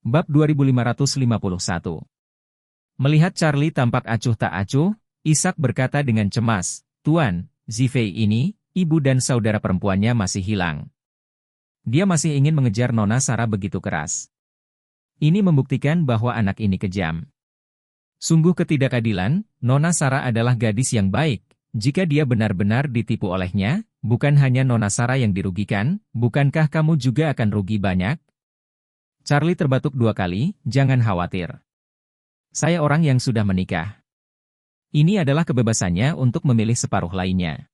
Bab 2551. Melihat Charlie tampak acuh tak acuh, Ishak berkata dengan cemas, "Tuan, Zifei ini, ibu dan saudara perempuannya masih hilang. Dia masih ingin mengejar Nona Sarah begitu keras. Ini membuktikan bahwa anak ini kejam. Sungguh ketidakadilan, Nona Sarah adalah gadis yang baik. Jika dia benar-benar ditipu olehnya, bukan hanya Nona Sarah yang dirugikan, bukankah kamu juga akan rugi banyak?" Charlie terbatuk 2 kali, "Jangan khawatir. Saya orang yang sudah menikah. Ini adalah kebebasannya untuk memilih separuh lainnya.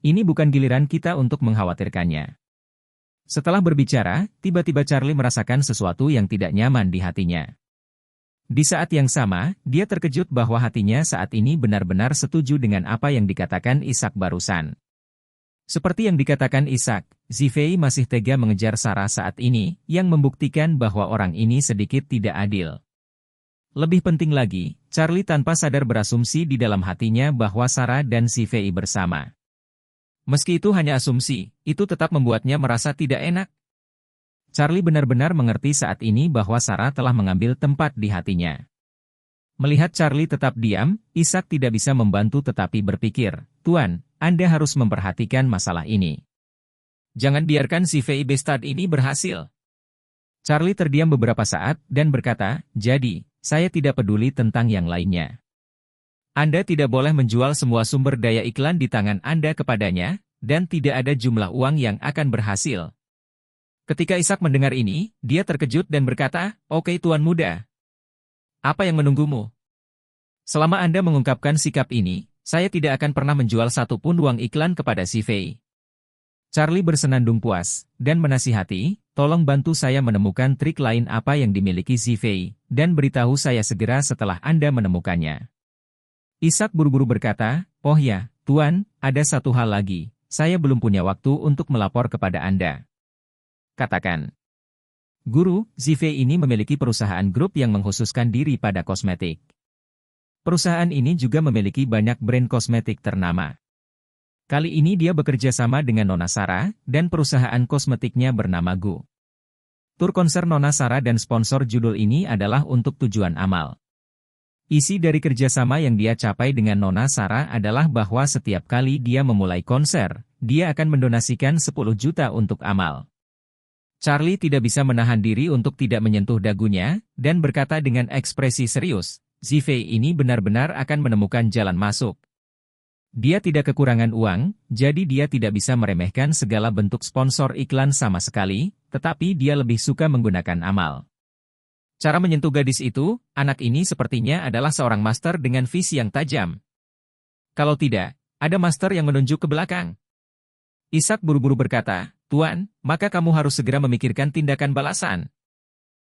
Ini bukan giliran kita untuk mengkhawatirkannya." Setelah berbicara, tiba-tiba Charlie merasakan sesuatu yang tidak nyaman di hatinya. Di saat yang sama, dia terkejut bahwa hatinya saat ini benar-benar setuju dengan apa yang dikatakan Ishak barusan. Seperti yang dikatakan Ishak, Zifei masih tega mengejar Sarah saat ini, yang membuktikan bahwa orang ini sedikit tidak adil. Lebih penting lagi, Charlie tanpa sadar berasumsi di dalam hatinya bahwa Sarah dan Zifei bersama. Meski itu hanya asumsi, itu tetap membuatnya merasa tidak enak. Charlie benar-benar mengerti saat ini bahwa Sarah telah mengambil tempat di hatinya. Melihat Charlie tetap diam, Ishak tidak bisa membantu tetapi berpikir, "Tuan, Anda harus memperhatikan masalah ini. Jangan biarkan Zifei Bestad ini berhasil." Charlie terdiam beberapa saat dan berkata, "Jadi, saya tidak peduli tentang yang lainnya. Anda tidak boleh menjual semua sumber daya iklan di tangan Anda kepadanya, dan tidak ada jumlah uang yang akan berhasil." Ketika Ishak mendengar ini, dia terkejut dan berkata, "Oke Tuan Muda. Apa yang menunggumu? Selama Anda mengungkapkan sikap ini, saya tidak akan pernah menjual satupun uang iklan kepada Zifei." Charlie bersenandung puas, dan menasihati, "Tolong bantu saya menemukan trik lain apa yang dimiliki Zifei, dan beritahu saya segera setelah Anda menemukannya." Ishak buru-buru berkata, "Oh ya, Tuan, ada satu hal lagi, saya belum punya waktu untuk melapor kepada Anda." Katakan. "Guru, Zifei ini memiliki perusahaan grup yang mengkhususkan diri pada kosmetik. Perusahaan ini juga memiliki banyak brand kosmetik ternama. Kali ini dia bekerja sama dengan Nona Sarah, dan perusahaan kosmetiknya bernama Gu. Tur konser Nona Sarah dan sponsor judul ini adalah untuk tujuan amal. Isi dari kerjasama yang dia capai dengan Nona Sarah adalah bahwa setiap kali dia memulai konser, dia akan mendonasikan 10 juta untuk amal." Charlie tidak bisa menahan diri untuk tidak menyentuh dagunya, dan berkata dengan ekspresi serius, "Zifei ini benar-benar akan menemukan jalan masuk. Dia tidak kekurangan uang, jadi dia tidak bisa meremehkan segala bentuk sponsor iklan sama sekali, tetapi dia lebih suka menggunakan amal." Cara menyentuh gadis itu, anak ini sepertinya adalah seorang master dengan visi yang tajam. Kalau tidak, ada master yang menunjuk ke belakang. Ishak buru-buru berkata, "Tuan, maka kamu harus segera memikirkan tindakan balasan."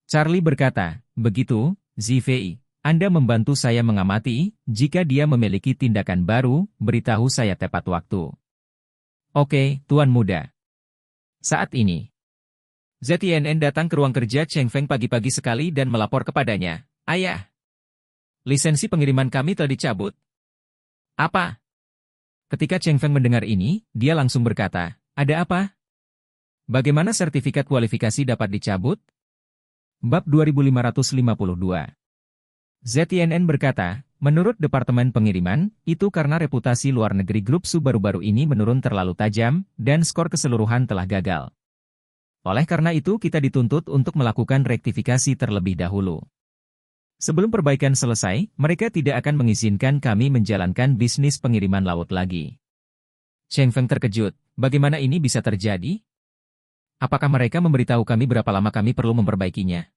Charlie berkata, "Begitu, Zifei. Anda membantu saya mengamati, jika dia memiliki tindakan baru, beritahu saya tepat waktu." "Oke, Tuan Muda." Saat ini, ZTNN datang ke ruang kerja Cheng Feng pagi-pagi sekali dan melapor kepadanya, "Ayah, lisensi pengiriman kami telah dicabut." "Apa?" Ketika Cheng Feng mendengar ini, dia langsung berkata, "Ada apa? Bagaimana sertifikat kualifikasi dapat dicabut?" Bab 2552. ZTNN berkata, "Menurut Departemen Pengiriman, itu karena reputasi luar negeri grup Su baru-baru ini menurun terlalu tajam, dan skor keseluruhan telah gagal. Oleh karena itu kita dituntut untuk melakukan rektifikasi terlebih dahulu. Sebelum perbaikan selesai, mereka tidak akan mengizinkan kami menjalankan bisnis pengiriman laut lagi." Cheng Feng terkejut, "Bagaimana ini bisa terjadi? Apakah mereka memberitahu kami berapa lama kami perlu memperbaikinya?"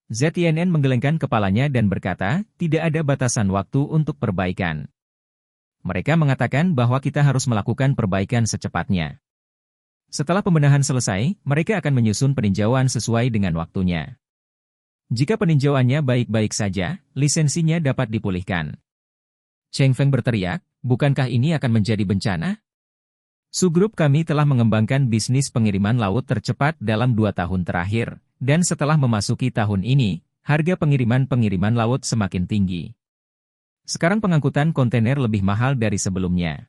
ZTNN menggelengkan kepalanya dan berkata, "Tidak ada batasan waktu untuk perbaikan. Mereka mengatakan bahwa kita harus melakukan perbaikan secepatnya. Setelah pembenahan selesai, mereka akan menyusun peninjauan sesuai dengan waktunya. Jika peninjauannya baik-baik saja, lisensinya dapat dipulihkan." Cheng Feng berteriak, "Bukankah ini akan menjadi bencana? Subgrup kami telah mengembangkan bisnis pengiriman laut tercepat dalam 2 tahun terakhir, dan setelah memasuki tahun ini, harga pengiriman laut semakin tinggi. Sekarang pengangkutan kontainer lebih mahal dari sebelumnya.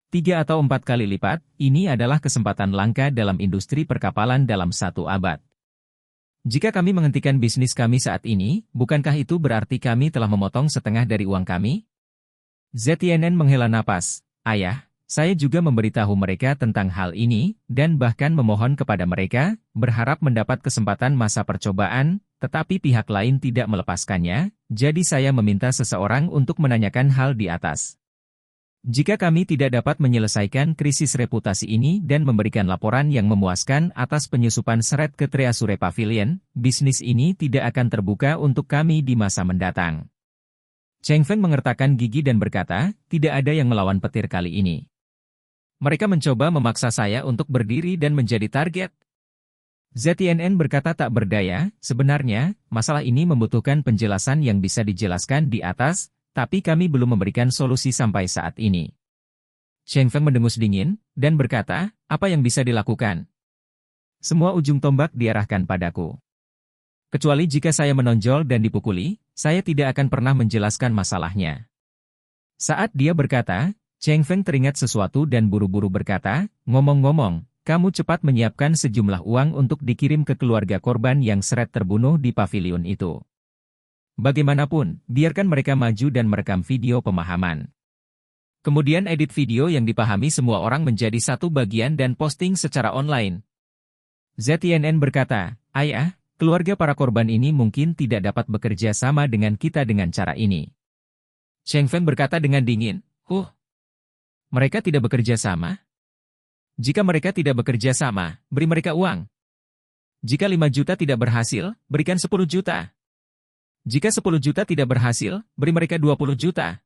3 atau 4 kali lipat, ini adalah kesempatan langka dalam industri perkapalan dalam 1 abad. Jika kami menghentikan bisnis kami saat ini, bukankah itu berarti kami telah memotong setengah dari uang kami? ZNN menghela napas. Ayah, saya juga memberitahu mereka tentang hal ini, dan bahkan memohon kepada mereka, berharap mendapat kesempatan masa percobaan, tetapi pihak lain tidak melepaskannya, jadi saya meminta seseorang untuk menanyakan hal di atas. Jika kami tidak dapat menyelesaikan krisis reputasi ini dan memberikan laporan yang memuaskan atas penyusupan seret ke Treasure Pavilion, bisnis ini tidak akan terbuka untuk kami di masa mendatang. Cheng Feng mengertakkan gigi dan berkata, tidak ada yang melawan petir kali ini. Mereka mencoba memaksa saya untuk berdiri dan menjadi target. ZNN berkata tak berdaya, sebenarnya, masalah ini membutuhkan penjelasan yang bisa dijelaskan di atas, tapi kami belum memberikan solusi sampai saat ini. Cheng Feng mendengus dingin, dan berkata, apa yang bisa dilakukan? Semua ujung tombak diarahkan padaku. Kecuali jika saya menonjol dan dipukuli, saya tidak akan pernah menjelaskan masalahnya. Saat dia berkata, Cheng Feng teringat sesuatu dan buru-buru berkata, ngomong-ngomong, kamu cepat menyiapkan sejumlah uang untuk dikirim ke keluarga korban yang seret terbunuh di pavilion itu. Bagaimanapun, biarkan mereka maju dan merekam video pemahaman. Kemudian edit video yang dipahami semua orang menjadi satu bagian dan posting secara online. ZNN berkata, ayah, keluarga para korban ini mungkin tidak dapat bekerja sama dengan kita dengan cara ini. Cheng Feng berkata dengan dingin, mereka tidak bekerja sama? Jika mereka tidak bekerja sama, beri mereka uang. Jika 5 juta tidak berhasil, berikan 10 juta. Jika 10 juta tidak berhasil, beri mereka 20 juta.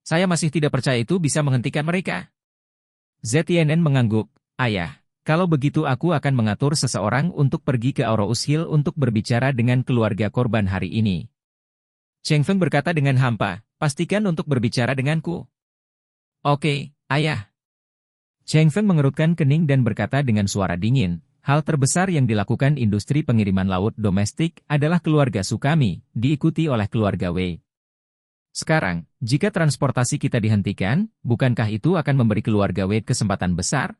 Saya masih tidak percaya itu bisa menghentikan mereka. ZNN mengangguk, ayah, kalau begitu aku akan mengatur seseorang untuk pergi ke Aurous Hill untuk berbicara dengan keluarga korban hari ini. Cheng Feng berkata dengan hampa, pastikan untuk berbicara denganku. Oke, ayah. Cheng Feng mengerutkan kening dan berkata dengan suara dingin, hal terbesar yang dilakukan industri pengiriman laut domestik adalah keluarga Su kami, diikuti oleh keluarga Wei. Sekarang, jika transportasi kita dihentikan, bukankah itu akan memberi keluarga Wei kesempatan besar?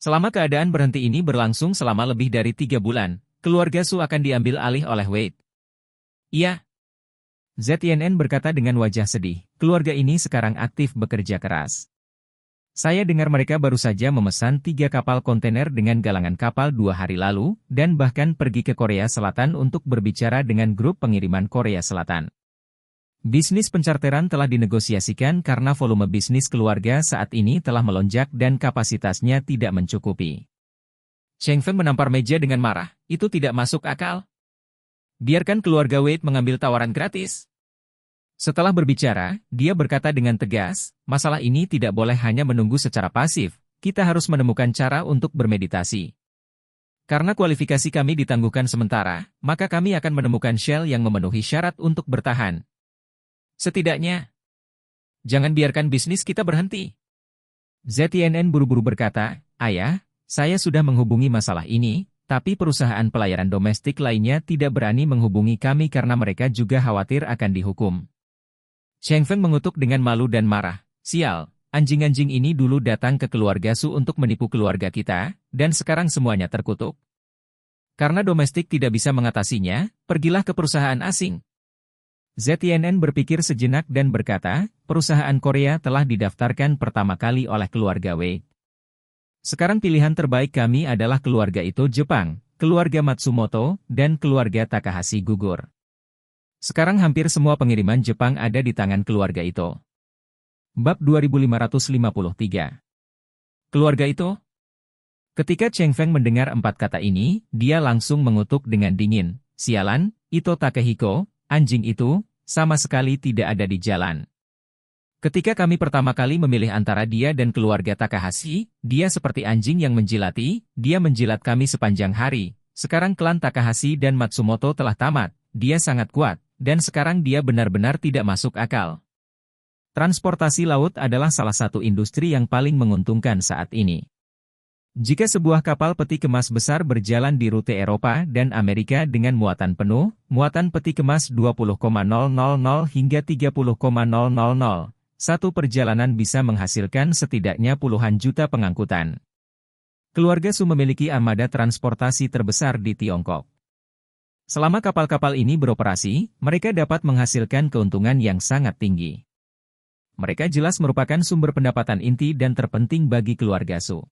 Selama keadaan berhenti ini berlangsung selama lebih dari 3 bulan, keluarga Su akan diambil alih oleh Wei. Iya. ZNN berkata dengan wajah sedih, keluarga ini sekarang aktif bekerja keras. Saya dengar mereka baru saja memesan 3 kapal kontainer dengan galangan kapal 2 hari lalu, dan bahkan pergi ke Korea Selatan untuk berbicara dengan grup pengiriman Korea Selatan. Bisnis pencarteran telah dinegosiasikan karena volume bisnis keluarga saat ini telah melonjak dan kapasitasnya tidak mencukupi. Cheng Feng menampar meja dengan marah, itu tidak masuk akal. Biarkan keluarga Wade mengambil tawaran gratis. Setelah berbicara, dia berkata dengan tegas, masalah ini tidak boleh hanya menunggu secara pasif, kita harus menemukan cara untuk bermeditasi. Karena kualifikasi kami ditangguhkan sementara, maka kami akan menemukan Shell yang memenuhi syarat untuk bertahan. Setidaknya, jangan biarkan bisnis kita berhenti. ZNN buru-buru berkata, ayah, saya sudah menghubungi masalah ini, tapi perusahaan pelayaran domestik lainnya tidak berani menghubungi kami karena mereka juga khawatir akan dihukum. Cheng Feng mengutuk dengan malu dan marah. Sial, anjing-anjing ini dulu datang ke keluarga Su untuk menipu keluarga kita, dan sekarang semuanya terkutuk. Karena domestik tidak bisa mengatasinya, pergilah ke perusahaan asing. ZNN berpikir sejenak dan berkata, perusahaan Korea telah didaftarkan pertama kali oleh keluarga Wei. Sekarang pilihan terbaik kami adalah keluarga itu Jepang, keluarga Matsumoto, dan keluarga Takahashi gugur. Sekarang hampir semua pengiriman Jepang ada di tangan keluarga itu. Bab 2553. Keluarga itu? Ketika Cheng Feng mendengar 4 kata ini, dia langsung mengutuk dengan dingin. Sialan, Ito Takehiko, anjing itu, sama sekali tidak ada di jalan. Ketika kami pertama kali memilih antara dia dan keluarga Takahashi, dia seperti anjing yang menjilati, dia menjilat kami sepanjang hari. Sekarang klan Takahashi dan Matsumoto telah tamat, dia sangat kuat. Dan sekarang dia benar-benar tidak masuk akal. Transportasi laut adalah salah satu industri yang paling menguntungkan saat ini. Jika sebuah kapal peti kemas besar berjalan di rute Eropa dan Amerika dengan muatan penuh, muatan peti kemas 20,000 hingga 30,000, satu perjalanan bisa menghasilkan setidaknya puluhan juta pengangkutan. Keluarga Su memiliki armada transportasi terbesar di Tiongkok. Selama kapal-kapal ini beroperasi, mereka dapat menghasilkan keuntungan yang sangat tinggi. Mereka jelas merupakan sumber pendapatan inti dan terpenting bagi keluarga Su.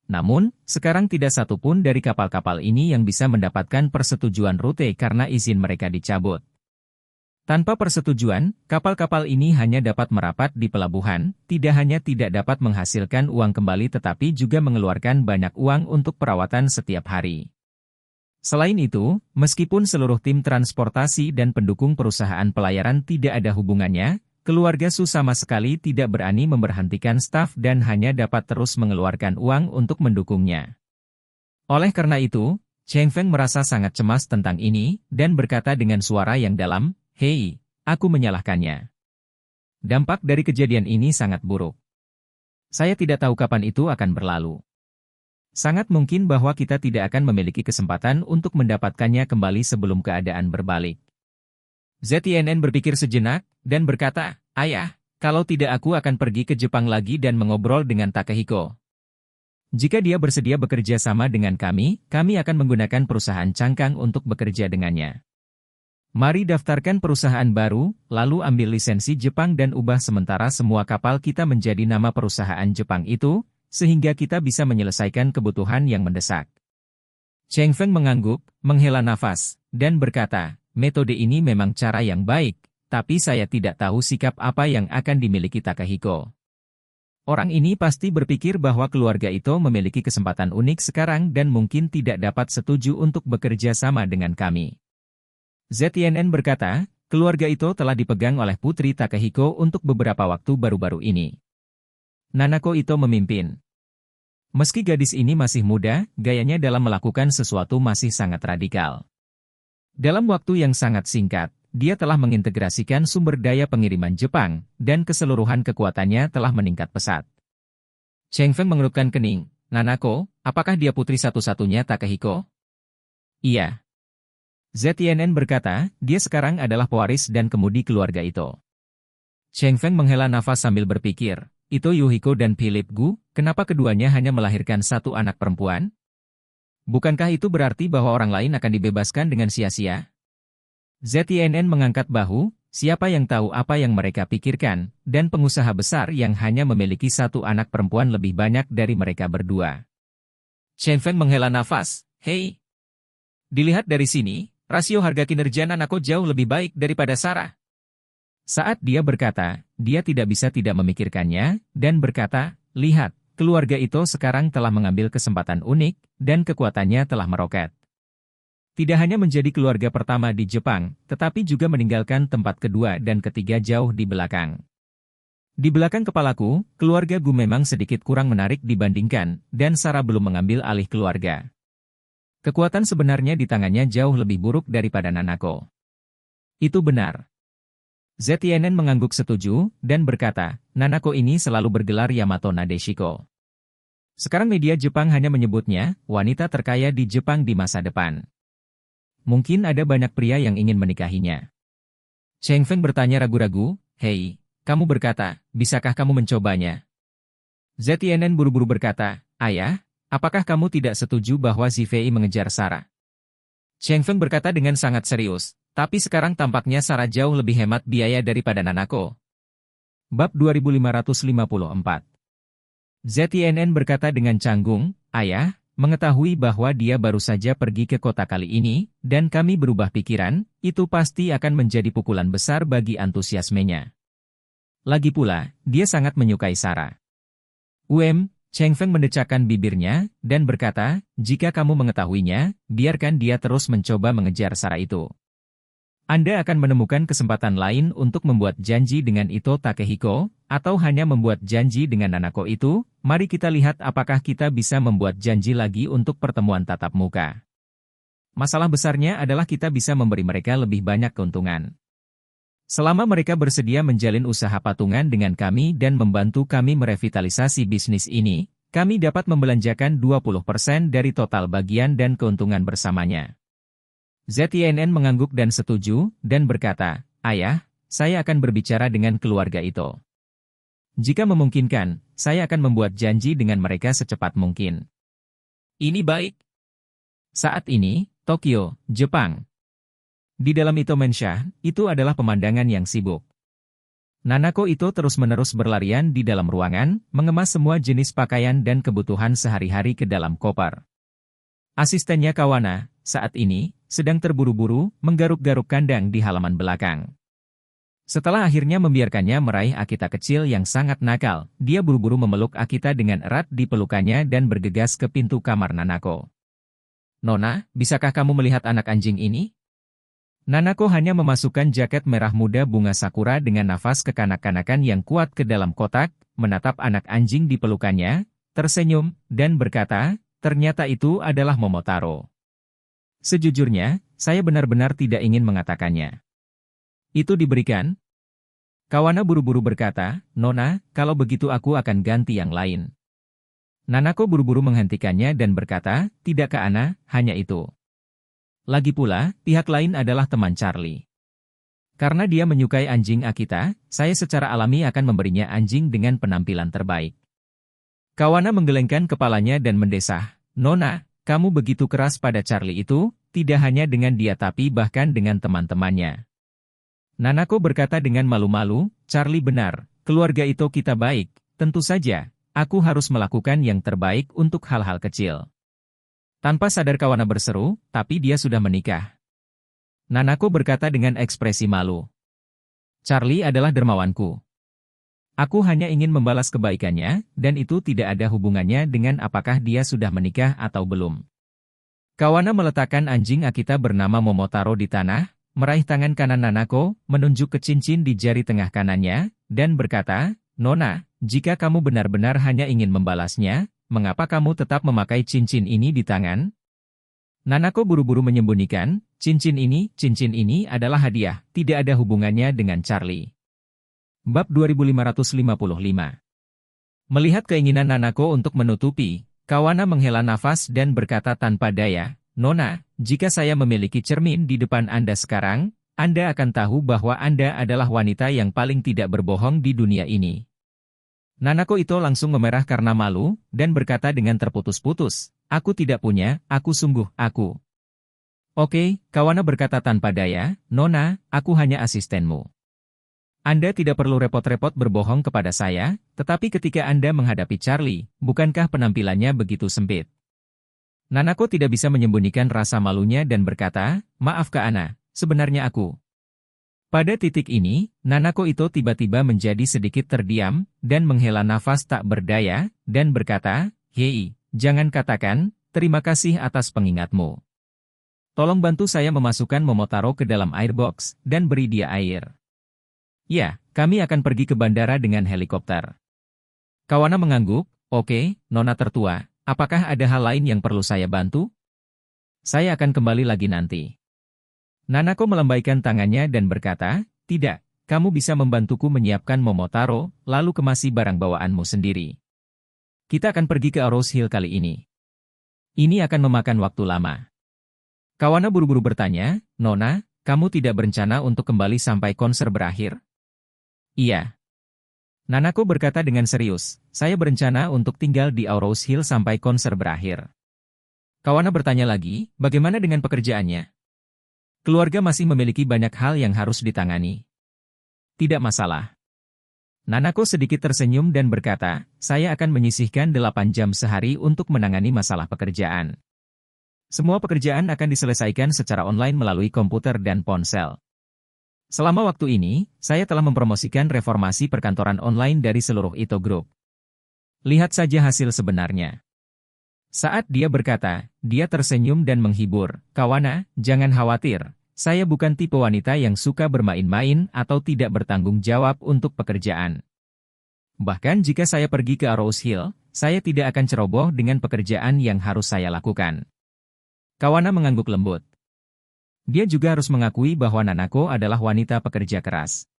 Namun, sekarang tidak satu pun dari kapal-kapal ini yang bisa mendapatkan persetujuan rute karena izin mereka dicabut. Tanpa persetujuan, kapal-kapal ini hanya dapat merapat di pelabuhan, tidak hanya tidak dapat menghasilkan uang kembali tetapi juga mengeluarkan banyak uang untuk perawatan setiap hari. Selain itu, meskipun seluruh tim transportasi dan pendukung perusahaan pelayaran tidak ada hubungannya, keluarga Su sama sekali tidak berani memberhentikan staf dan hanya dapat terus mengeluarkan uang untuk mendukungnya. Oleh karena itu, Cheng Feng merasa sangat cemas tentang ini, dan berkata dengan suara yang dalam, "Hei, aku menyalahkannya. Dampak dari kejadian ini sangat buruk. Saya tidak tahu kapan itu akan berlalu. Sangat mungkin bahwa kita tidak akan memiliki kesempatan untuk mendapatkannya kembali sebelum keadaan berbalik." ZNN berpikir sejenak, dan berkata, "Ayah, kalau tidak aku akan pergi ke Jepang lagi dan mengobrol dengan Takehiko. Jika dia bersedia bekerja sama dengan kami akan menggunakan perusahaan cangkang untuk bekerja dengannya. Mari daftarkan perusahaan baru, lalu ambil lisensi Jepang dan ubah sementara semua kapal kita menjadi nama perusahaan Jepang itu, sehingga kita bisa menyelesaikan kebutuhan yang mendesak." Cheng Feng mengangguk, menghela nafas, dan berkata, "Metode ini memang cara yang baik, tapi saya tidak tahu sikap apa yang akan dimiliki Takehiko. Orang ini pasti berpikir bahwa keluarga itu memiliki kesempatan unik sekarang dan mungkin tidak dapat setuju untuk bekerja sama dengan kami." ZNN berkata, keluarga itu telah dipegang oleh Putri Takehiko untuk beberapa waktu baru-baru ini. Nanako itu memimpin. Meski gadis ini masih muda, gayanya dalam melakukan sesuatu masih sangat radikal. Dalam waktu yang sangat singkat, dia telah mengintegrasikan sumber daya pengiriman Jepang, dan keseluruhan kekuatannya telah meningkat pesat. Cheng Feng mengerutkan kening. "Nanako, apakah dia putri satu-satunya Takehiko?" "Iya." ZNN berkata, dia sekarang adalah pewaris dan kemudi keluarga itu. Cheng Feng menghela nafas sambil berpikir, itu Yuhiko dan Philip Gu, kenapa keduanya hanya melahirkan satu anak perempuan? Bukankah itu berarti bahwa orang lain akan dibebaskan dengan sia-sia? ZNN mengangkat bahu, siapa yang tahu apa yang mereka pikirkan, dan pengusaha besar yang hanya memiliki satu anak perempuan lebih banyak dari mereka berdua. Cheng Feng menghela nafas, "Hei, dilihat dari sini, rasio harga kinerja Nanako jauh lebih baik daripada Sarah." Saat dia berkata, dia tidak bisa tidak memikirkannya, dan berkata, "Lihat, keluarga itu sekarang telah mengambil kesempatan unik, dan kekuatannya telah meroket. Tidak hanya menjadi keluarga pertama di Jepang, tetapi juga meninggalkan tempat kedua dan ketiga jauh di belakang. Di belakang kepalaku, keluarga Gu memang sedikit kurang menarik dibandingkan, dan Sarah belum mengambil alih keluarga. Kekuatan sebenarnya di tangannya jauh lebih buruk daripada Nanako." "Itu benar." ZNN mengangguk setuju, dan berkata, "Nanako ini selalu bergelar Yamato Nadeshiko. Sekarang media Jepang hanya menyebutnya, wanita terkaya di Jepang di masa depan. Mungkin ada banyak pria yang ingin menikahinya." Cheng Feng bertanya ragu-ragu, "Hei, kamu berkata, bisakah kamu mencobanya?" ZNN buru-buru berkata, "Ayah, apakah kamu tidak setuju bahwa Zifei mengejar Sarah?" Cheng Feng berkata dengan sangat serius, "Tapi sekarang tampaknya Sarah jauh lebih hemat biaya daripada Nanako." Bab 2554. ZNN berkata dengan canggung, "Ayah, mengetahui bahwa dia baru saja pergi ke kota kali ini, dan kami berubah pikiran, itu pasti akan menjadi pukulan besar bagi antusiasmenya. Lagi pula, dia sangat menyukai Sarah." Cheng Feng mendecakkan bibirnya, dan berkata, "Jika kamu mengetahuinya, biarkan dia terus mencoba mengejar Sarah itu. Anda akan menemukan kesempatan lain untuk membuat janji dengan Ito Takehiko, atau hanya membuat janji dengan Nanako itu. Mari kita lihat apakah kita bisa membuat janji lagi untuk pertemuan tatap muka. Masalah besarnya adalah kita bisa memberi mereka lebih banyak keuntungan. Selama mereka bersedia menjalin usaha patungan dengan kami dan membantu kami merevitalisasi bisnis ini, kami dapat membelanjakan 20% dari total bagian dan keuntungan bersamanya." ZNN mengangguk dan setuju, dan berkata, "Ayah, saya akan berbicara dengan keluarga itu. Jika memungkinkan, saya akan membuat janji dengan mereka secepat mungkin." "Ini baik." Saat ini, Tokyo, Jepang. Di dalam Ito Mensha, itu adalah pemandangan yang sibuk. Nanako Ito terus-menerus berlarian di dalam ruangan, mengemas semua jenis pakaian dan kebutuhan sehari-hari ke dalam koper. Asistennya Kawana, saat ini, sedang terburu-buru, menggaruk-garuk kandang di halaman belakang. Setelah akhirnya membiarkannya meraih Akita kecil yang sangat nakal, dia buru-buru memeluk Akita dengan erat di pelukannya dan bergegas ke pintu kamar Nanako. Nona, bisakah kamu melihat anak anjing ini? Nanako hanya memasukkan jaket merah muda bunga sakura dengan nafas kekanak-kanakan yang kuat ke dalam kotak, menatap anak anjing di pelukannya, tersenyum, dan berkata, ternyata itu adalah Momotaro. Sejujurnya, saya benar-benar tidak ingin mengatakannya. Itu diberikan? Kawana buru-buru berkata, Nona, kalau begitu aku akan ganti yang lain. Nanako buru-buru menghentikannya dan berkata, tidak Kak Ana, hanya itu. Lagi pula, pihak lain adalah teman Charlie. Karena dia menyukai anjing Akita, saya secara alami akan memberinya anjing dengan penampilan terbaik. Kawana menggelengkan kepalanya dan mendesah, Nona, kamu begitu keras pada Charlie itu, tidak hanya dengan dia tapi bahkan dengan teman-temannya. Nanako berkata dengan malu-malu, Charlie benar, keluarga itu kita baik, tentu saja, aku harus melakukan yang terbaik untuk hal-hal kecil. Tanpa sadar Kawana berseru, tapi dia sudah menikah. Nanako berkata dengan ekspresi malu. Charlie adalah dermawanku. Aku hanya ingin membalas kebaikannya, dan itu tidak ada hubungannya dengan apakah dia sudah menikah atau belum. Kawana meletakkan anjing Akita bernama Momotaro di tanah, meraih tangan kanan Nanako, menunjuk ke cincin di jari tengah kanannya, dan berkata, Nona, jika kamu benar-benar hanya ingin membalasnya, mengapa kamu tetap memakai cincin ini di tangan? Nanako buru-buru menyembunyikan, cincin ini adalah hadiah, tidak ada hubungannya dengan Charlie. Bab 2555. Melihat keinginan Nanako untuk menutupi, Kawana menghela nafas dan berkata tanpa daya, Nona, jika saya memiliki cermin di depan Anda sekarang, Anda akan tahu bahwa Anda adalah wanita yang paling tidak berbohong di dunia ini. Nanako itu langsung memerah karena malu, dan berkata dengan terputus-putus, aku tidak punya, aku. Oke, Kawana berkata tanpa daya, Nona, aku hanya asistenmu. Anda tidak perlu repot-repot berbohong kepada saya, tetapi ketika Anda menghadapi Charlie, bukankah penampilannya begitu sempit? Nanako tidak bisa menyembunyikan rasa malunya dan berkata, maaf Kak Ana, sebenarnya aku. Pada titik ini, Nanako itu tiba-tiba menjadi sedikit terdiam, dan menghela nafas tak berdaya, dan berkata, hei, jangan katakan, terima kasih atas pengingatmu. Tolong bantu saya memasukkan Momotaro ke dalam airbox, dan beri dia air. Ya, kami akan pergi ke bandara dengan helikopter. Kawana mengangguk, oke, Nona tertua, apakah ada hal lain yang perlu saya bantu? Saya akan kembali lagi nanti. Nanako melambaikan tangannya dan berkata, tidak, kamu bisa membantuku menyiapkan Momotaro, lalu kemasi barang bawaanmu sendiri. Kita akan pergi ke Arrows Hill kali ini. Ini akan memakan waktu lama. Kawana buru-buru bertanya, Nona, kamu tidak berencana untuk kembali sampai konser berakhir? Iya. Nanako berkata dengan serius, saya berencana untuk tinggal di Arrows Hill sampai konser berakhir. Kawana bertanya lagi, bagaimana dengan pekerjaannya? Keluarga masih memiliki banyak hal yang harus ditangani. Tidak masalah. Nanako sedikit tersenyum dan berkata, saya akan menyisihkan 8 jam sehari untuk menangani masalah pekerjaan. Semua pekerjaan akan diselesaikan secara online melalui komputer dan ponsel. Selama waktu ini, saya telah mempromosikan reformasi perkantoran online dari seluruh Ito Group. Lihat saja hasil sebenarnya. Saat dia berkata, dia tersenyum dan menghibur, Kawana, jangan khawatir, saya bukan tipe wanita yang suka bermain-main atau tidak bertanggung jawab untuk pekerjaan. Bahkan jika saya pergi ke Arrows Hill, saya tidak akan ceroboh dengan pekerjaan yang harus saya lakukan. Kawana mengangguk lembut. Dia juga harus mengakui bahwa Nanako adalah wanita pekerja keras.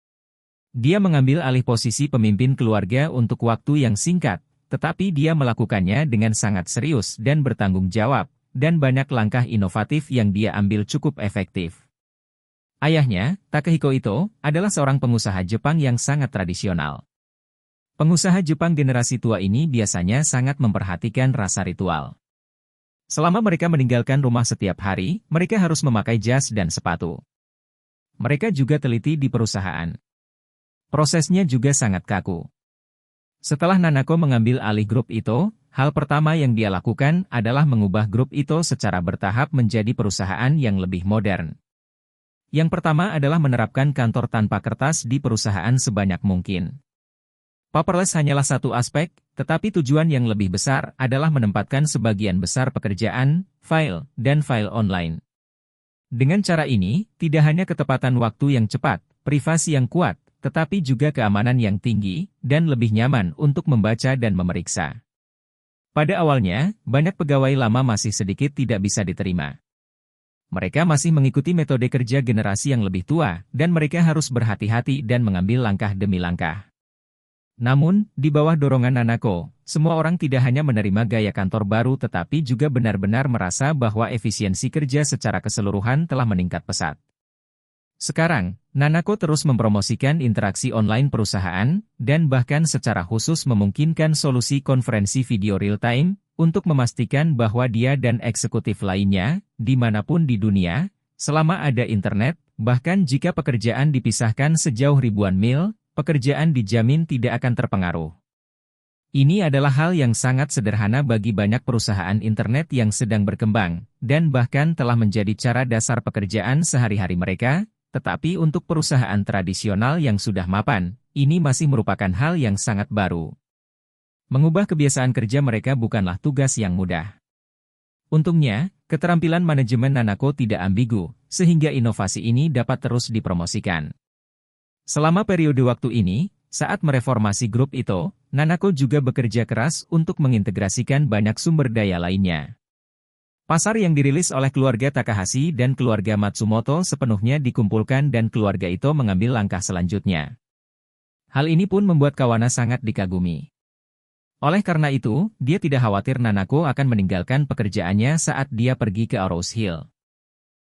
Dia mengambil alih posisi pemimpin keluarga untuk waktu yang singkat, tetapi dia melakukannya dengan sangat serius dan bertanggung jawab, dan banyak langkah inovatif yang dia ambil cukup efektif. Ayahnya, Takehiko Ito, adalah seorang pengusaha Jepang yang sangat tradisional. Pengusaha Jepang generasi tua ini biasanya sangat memperhatikan rasa ritual. Selama mereka meninggalkan rumah setiap hari, mereka harus memakai jas dan sepatu. Mereka juga teliti di perusahaan. Prosesnya juga sangat kaku. Setelah Nanako mengambil alih grup Ito, hal pertama yang dia lakukan adalah mengubah grup Ito secara bertahap menjadi perusahaan yang lebih modern. Yang pertama adalah menerapkan kantor tanpa kertas di perusahaan sebanyak mungkin. Paperless hanyalah satu aspek, tetapi tujuan yang lebih besar adalah menempatkan sebagian besar pekerjaan, file, dan file online. Dengan cara ini, tidak hanya ketepatan waktu yang cepat, privasi yang kuat, tetapi juga keamanan yang tinggi, dan lebih nyaman untuk membaca dan memeriksa. Pada awalnya, banyak pegawai lama masih sedikit tidak bisa diterima. Mereka masih mengikuti metode kerja generasi yang lebih tua, dan mereka harus berhati-hati dan mengambil langkah demi langkah. Namun, di bawah dorongan Nanako, semua orang tidak hanya menerima gaya kantor baru tetapi juga benar-benar merasa bahwa efisiensi kerja secara keseluruhan telah meningkat pesat. Sekarang, Nanako terus mempromosikan interaksi online perusahaan, dan bahkan secara khusus memungkinkan solusi konferensi video real-time, untuk memastikan bahwa dia dan eksekutif lainnya, dimanapun di dunia, selama ada internet, bahkan jika pekerjaan dipisahkan sejauh ribuan mil, pekerjaan dijamin tidak akan terpengaruh. Ini adalah hal yang sangat sederhana bagi banyak perusahaan internet yang sedang berkembang, dan bahkan telah menjadi cara dasar pekerjaan sehari-hari mereka. Tetapi untuk perusahaan tradisional yang sudah mapan, ini masih merupakan hal yang sangat baru. Mengubah kebiasaan kerja mereka bukanlah tugas yang mudah. Untungnya, keterampilan manajemen Nanako tidak ambigu, sehingga inovasi ini dapat terus dipromosikan. Selama periode waktu ini, saat mereformasi grup Ito, Nanako juga bekerja keras untuk mengintegrasikan banyak sumber daya lainnya. Pasar yang dirilis oleh keluarga Takahashi dan keluarga Matsumoto sepenuhnya dikumpulkan dan keluarga Ito mengambil langkah selanjutnya. Hal ini pun membuat Kawana sangat dikagumi. Oleh karena itu, dia tidak khawatir Nanako akan meninggalkan pekerjaannya saat dia pergi ke Arrows Hill.